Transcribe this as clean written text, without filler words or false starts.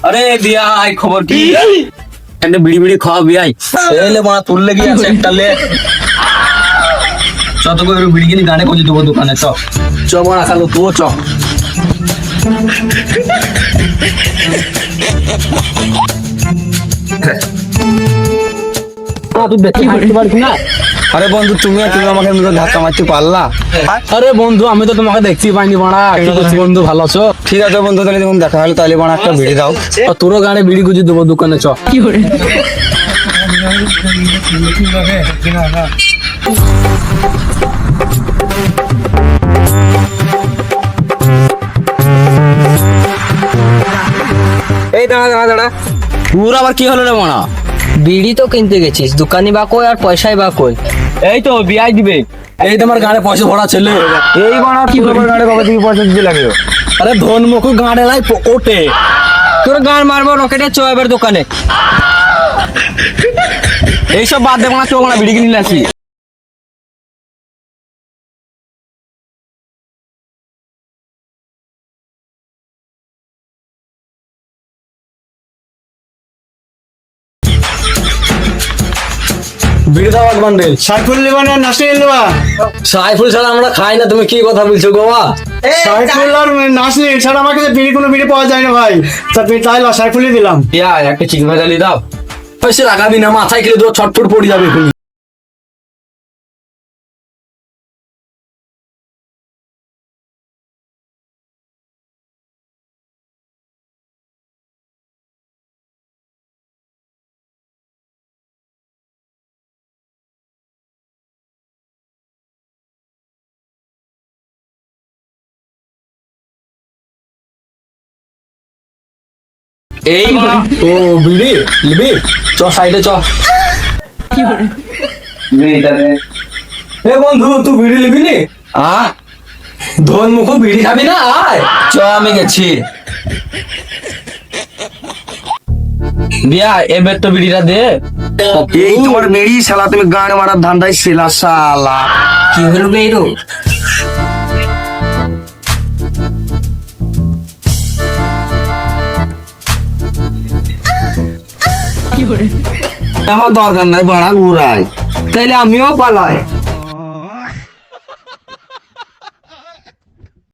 আরে বিয়াই খবর কি? একটা বিড়ি বিড়ি খাওয়া বিয়াই। এলে মা তোর লেগে আছে একটা লে। চ তো করে বিড়ি কিনে গানে খুঁজে দেবো দোকানে চ। চ বড়া খালো তো চ। তুই দেখি হাঁটতে পারবি না? আরে বন্ধু তুমি আমাকে ধাক্কা মারতে পারলা? আরে বন্ধু আমি তো তোমাকে দেখতে পাইনি বাড়া। কি করছিস বন্ধু, ভালো আছো? ঠিক আছে বন্ধু, তাহলে যখন দেখা হলো তাহলে বানা একটা বিড়ি দাও। তোরও গানে বিড়ি গুজি দেবো দোকানে চ। এই দাঁড়া দাঁড়া দাঁড়া, তোর আবার কি হলো রে মানা? বিড়ি তো কিনতে গেছিস, দোকানি বা কই আর পয়সাই বা কই? এই তো বিয়াই দিবে। এই তোমার গানে পয়সা ভরা ছেলে। এই বানা কি তোমার গাড়ি কবে থেকে পয়সা দিতে লাগে? আরে ধন মুখ গাঁড়ে লাই ওঠে। তোর গান মারবো রকেটে, চ এবার দোকানে। এইসব বাদ দেবো না, চো না বিড়ি কিনে আসি। বিড়ি দাও এক বান্ডেল। সাইফুল নেবা না নাসির নেবা? সাইফুল ছাড়া আমরা খাই না, তুমি কি কথা বলছো গোয়া? সাইফুল আর নাসির ছাড়া আমার কাছে কোনো বিড়ি পাওয়া যায় না ভাই। তাই সাইফুলই দিলাম। ইয়া একটা চিকেন ভাজালি দাও। পয়সা লাগাবি না, মাথায় খেলে তো ছটফট পড়ে যাবে তুমি। এই বাড়া ও বিড়ি লিবি, চ সাইডে চ। এ বন্ধু তুই বিড়ি লিবি নি? ধন মুখ বিড়ি খাবি না? আয় চ, আমি গেছি। বিয়া এবার তো বিড়িটা দে। এই তোমার বিড়ি শালা, তুমি গান মারার ধান্দায় ছিলা শালা। কি হলো বেরো? আমার দরকার নাই বাড়া ঘুরাই, তাইলে আমিও পালাই।